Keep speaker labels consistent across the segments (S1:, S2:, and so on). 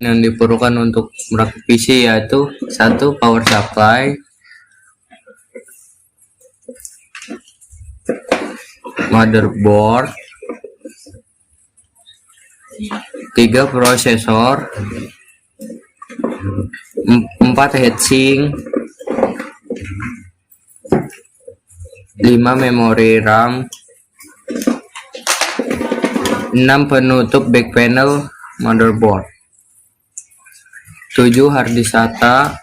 S1: yang diperlukan untuk merakit PC yaitu satu power supply, motherboard, 3 prosesor, 4 heatsink, 5 memori RAM, 6 penutup back panel motherboard, 7 harddisk SATA,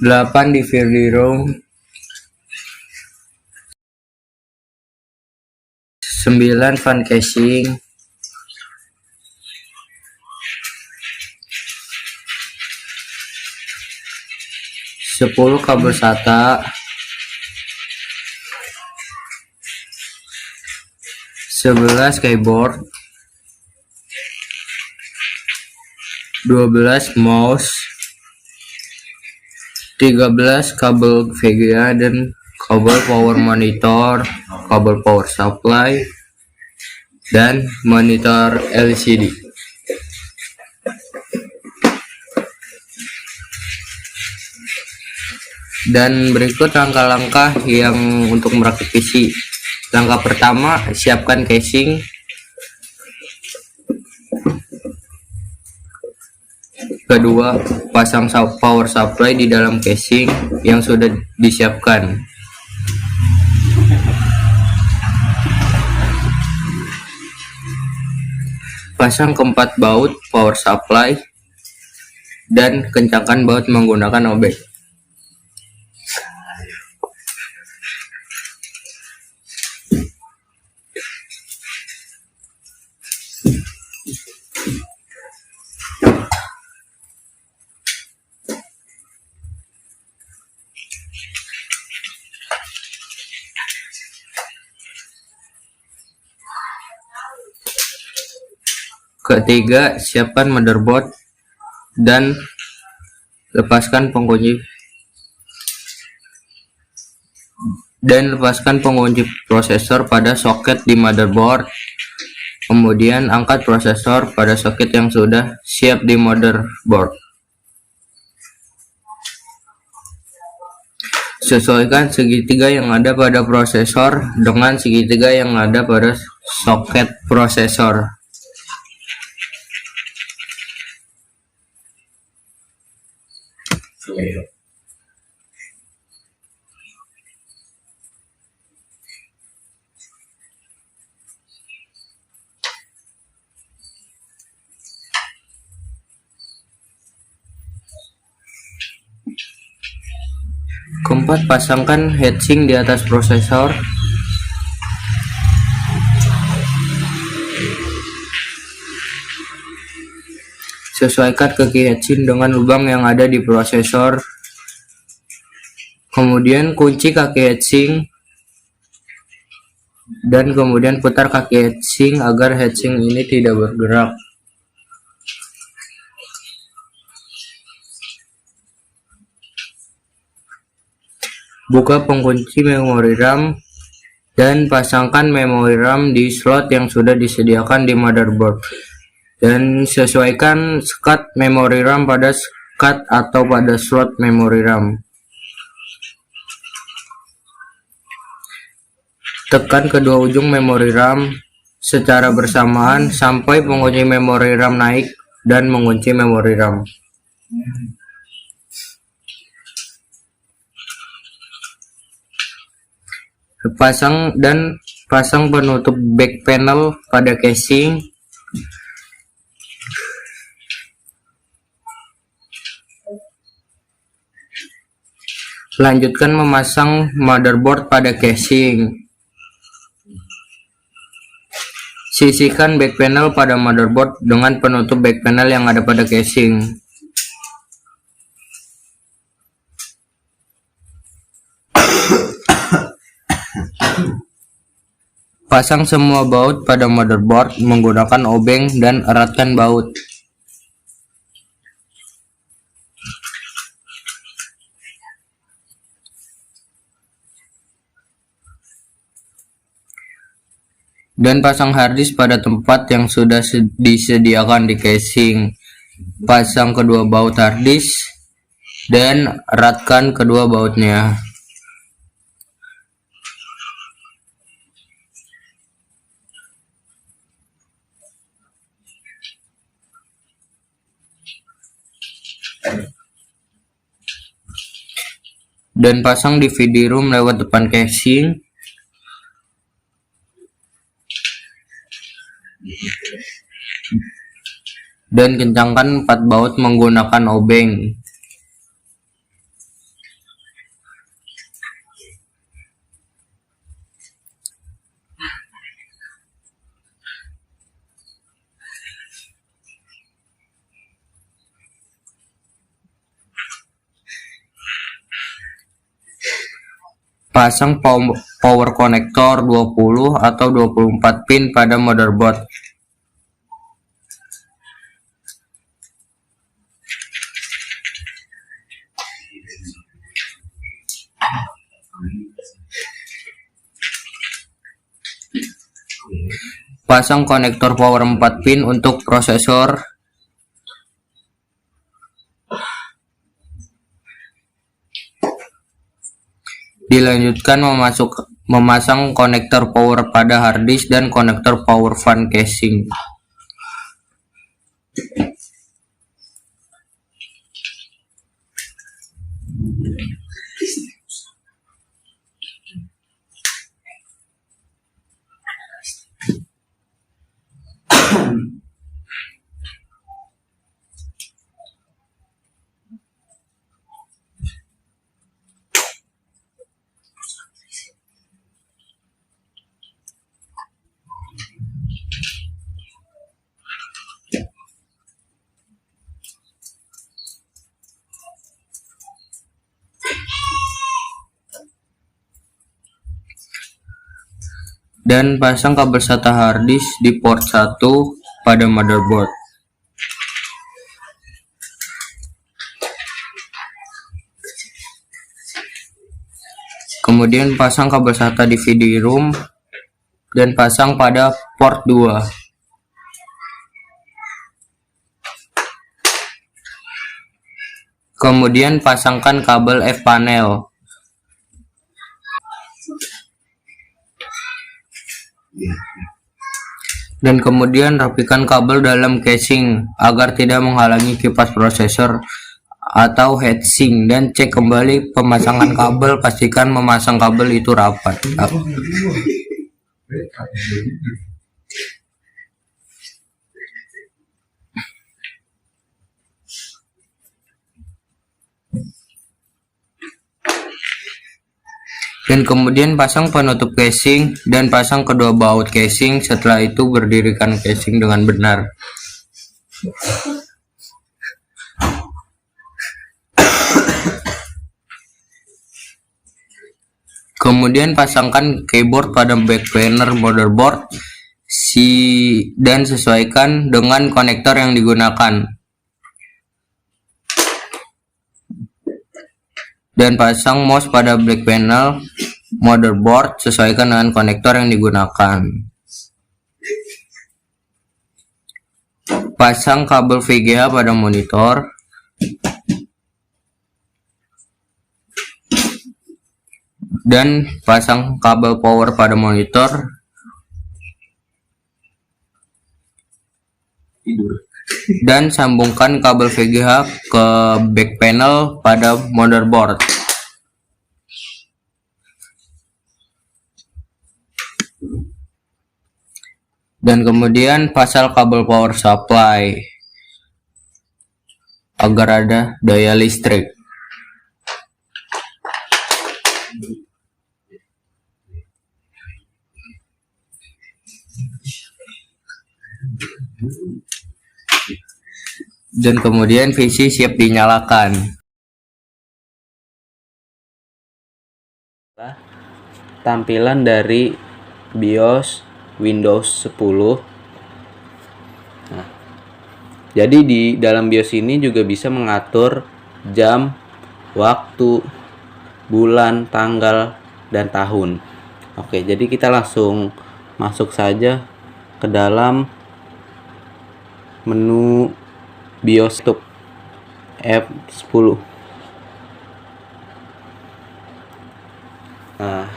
S1: 8 DVD-ROM, 9 fan casing, 10 kabel SATA, 11 keyboard, 12 mouse, 13 kabel VGA dan kabel power monitor, kabel power supply, dan monitor LCD. Dan berikut langkah-langkah yang untuk merakit PC. Langkah pertama, siapkan casing. Kedua, pasang power supply di dalam casing yang sudah disiapkan. Pasang keempat baut power supply dan kencangkan baut menggunakan obeng. Ketiga, siapkan motherboard dan lepaskan pengunci prosesor pada soket di motherboard. Kemudian angkat prosesor pada soket yang sudah siap di motherboard. Sesuaikan segitiga yang ada pada prosesor dengan segitiga yang ada pada soket prosesor. Keempat, pasangkan heatsink di atas prosesor. Sesuaikan kaki heatsink dengan lubang yang ada di prosesor. Kemudian kunci kaki heatsink dan kemudian putar kaki heatsink agar heatsink ini tidak bergerak. Buka pengunci memori RAM dan pasangkan memori RAM di slot yang sudah disediakan di motherboard. Dan sesuaikan SCART memori RAM pada SCART atau pada slot memori RAM. Tekan kedua ujung memori RAM secara bersamaan sampai pengunci memori RAM naik dan mengunci memori RAM. Pasang penutup back panel pada casing. Lanjutkan memasang motherboard pada casing. Sisihkan back panel pada motherboard dengan penutup back panel yang ada pada casing. Pasang semua baut pada motherboard menggunakan obeng dan eratkan baut. Dan pasang harddisk pada tempat yang sudah disediakan di casing. Pasang kedua baut harddisk dan eratkan kedua bautnya. Dan pasang DVD room lewat depan casing. Dan kencangkan 4 baut menggunakan obeng. Pasang power connector 20 atau 24 pin pada motherboard. Pasang konektor power 4 pin untuk prosesor. Dilanjutkan memasang konektor power pada harddisk dan konektor power fan casing. Dan pasang kabel SATA harddisk di port 1 pada motherboard. Kemudian pasang kabel SATA di DVD room dan pasang pada port 2. Kemudian pasangkan kabel F-panel. Dan kemudian rapikan kabel dalam casing agar tidak menghalangi kipas prosesor atau heatsink, dan cek kembali pemasangan kabel. Pastikan memasang kabel itu rapat. Dan kemudian pasang penutup casing dan pasang kedua baut casing. Setelah itu berdirikan casing dengan benar. Kemudian pasangkan keyboard pada back panel motherboard dan sesuaikan dengan konektor yang digunakan. Dan pasang mouse pada back panel motherboard, sesuaikan dengan konektor yang digunakan. Pasang kabel VGA pada monitor. Dan pasang kabel power pada monitor. Dan sambungkan kabel VGA ke back panel pada motherboard. Dan kemudian pasang kabel power supply agar ada daya listrik. Dan kemudian PC siap dinyalakan.
S2: Tampilan dari BIOS Windows 10. Nah, jadi di dalam BIOS ini juga bisa mengatur jam, waktu, bulan, tanggal, dan tahun. Oke, jadi kita langsung masuk saja ke dalam menu BIOS untuk F10. Nah,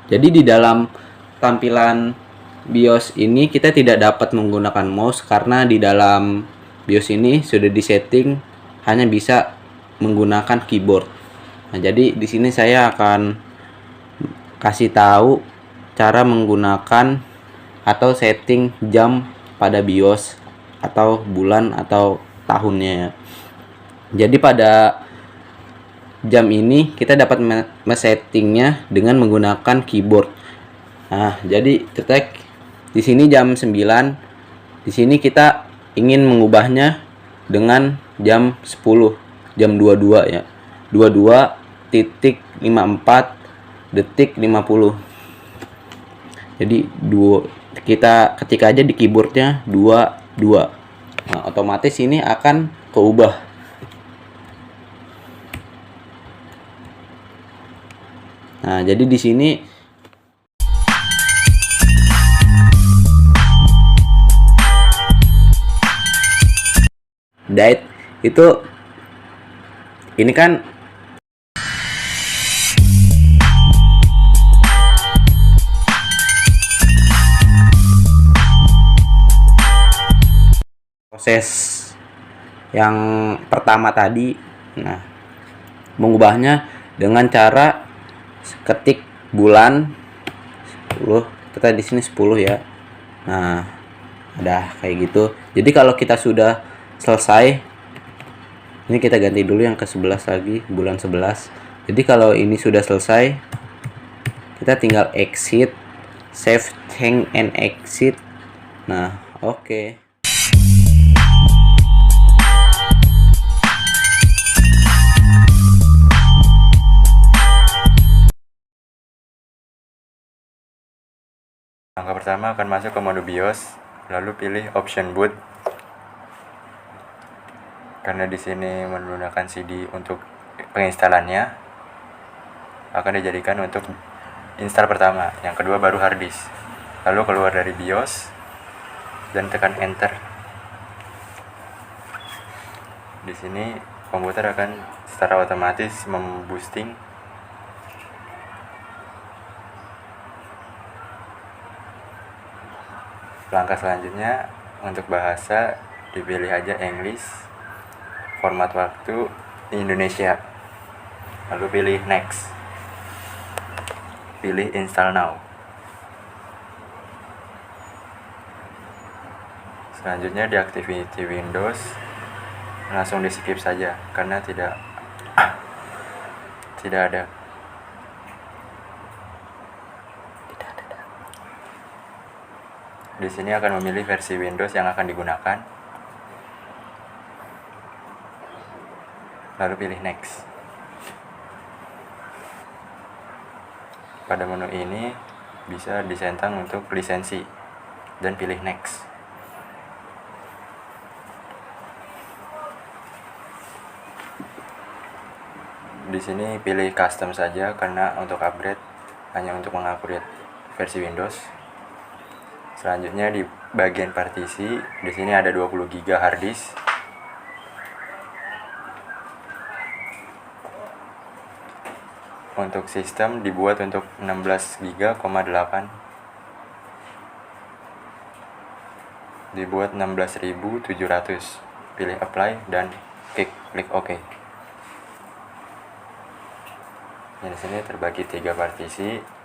S2: jadi di dalam tampilan BIOS ini kita tidak dapat menggunakan mouse karena di dalam BIOS ini sudah disetting hanya bisa menggunakan keyboard. Nah, jadi di sini saya akan kasih tahu cara menggunakan atau setting jam pada BIOS atau bulan atau tahunnya. Jadi pada jam ini kita dapat mesettingnya dengan menggunakan keyboard. Nah, jadi ketik di sini jam 9. Di sini kita ingin mengubahnya dengan jam 10, jam 22 ya. 22.54 detik 50. Jadi kita ketik aja di keyboardnya 22. Nah, otomatis ini akan keubah. Nah, jadi di sini date itu ini kan proses yang pertama tadi. Nah, mengubahnya dengan cara ketik bulan 10, kita di sini 10 ya. Nah, ada kayak gitu. Jadi kalau kita sudah selesai, ini kita ganti dulu yang ke 11 lagi, bulan 11. Jadi kalau ini sudah selesai, kita tinggal exit, save change and exit. Nah, oke.
S3: Langkah pertama akan masuk ke mode BIOS, lalu pilih option boot. Karena di sini menggunakan CD untuk penginstalannya, akan dijadikan untuk install pertama. Yang kedua baru hard disk. Lalu keluar dari BIOS dan tekan enter. Di sini komputer akan secara otomatis memboosting. Langkah selanjutnya untuk bahasa dipilih aja English, format waktu Indonesia, lalu pilih next, pilih install now. Selanjutnya di activity Windows langsung di skip saja karena tidak ada. Di sini akan memilih versi Windows yang akan digunakan. Lalu pilih next. Pada menu ini bisa disentang untuk lisensi dan pilih next. Di sini pilih custom saja karena untuk upgrade hanya untuk mengupgrade versi Windows. Selanjutnya di bagian partisi, di sini ada 20 GB hard disk. Untuk sistem dibuat untuk 16 GB,8. Dibuat 16.700. Pilih apply dan klik OK. Di sini terbagi 3 partisi.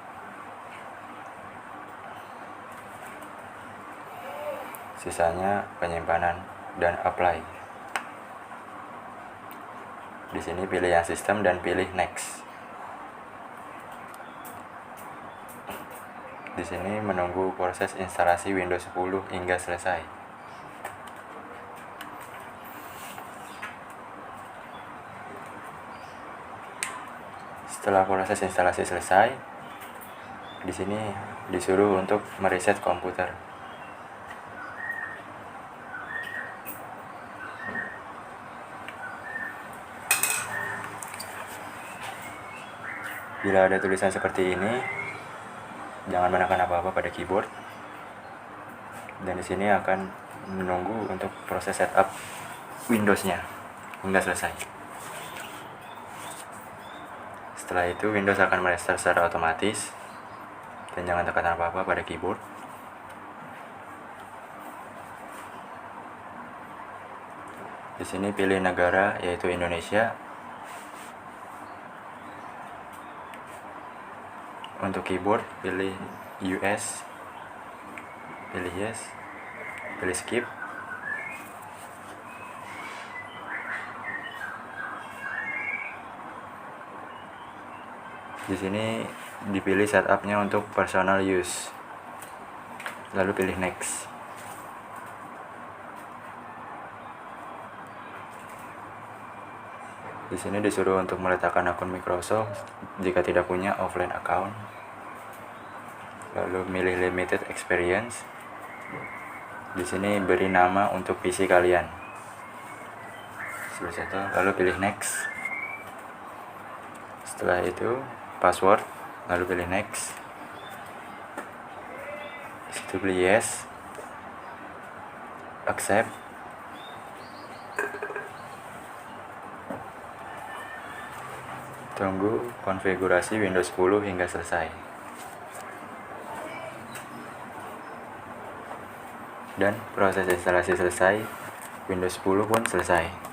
S3: Sisanya penyimpanan dan apply. Di sini pilih yang sistem dan pilih next. Di sini menunggu proses instalasi Windows 10 hingga selesai. Setelah proses instalasi selesai, di sini disuruh untuk mereset komputer. Bila ada tulisan seperti ini, jangan menekan apa-apa pada keyboard. Dan di sini akan menunggu untuk proses setup Windows-nya hingga selesai. Setelah itu Windows akan merestart secara otomatis, dan jangan tekan apa-apa pada keyboard. Di sini pilih negara, yaitu Indonesia. Untuk keyboard pilih US, pilih yes, pilih skip. Di sini dipilih setupnya untuk personal use, lalu pilih next. Di sini disuruh untuk meletakkan akun Microsoft jika tidak punya offline account. Lalu milih limited experience. Di sini beri nama untuk PC kalian. Seperti itu, lalu pilih next. Setelah itu password, lalu pilih next. Di situ pilih yes, accept. Tunggu konfigurasi Windows 10 hingga selesai. Dan proses instalasi selesai, Windows 10 pun selesai.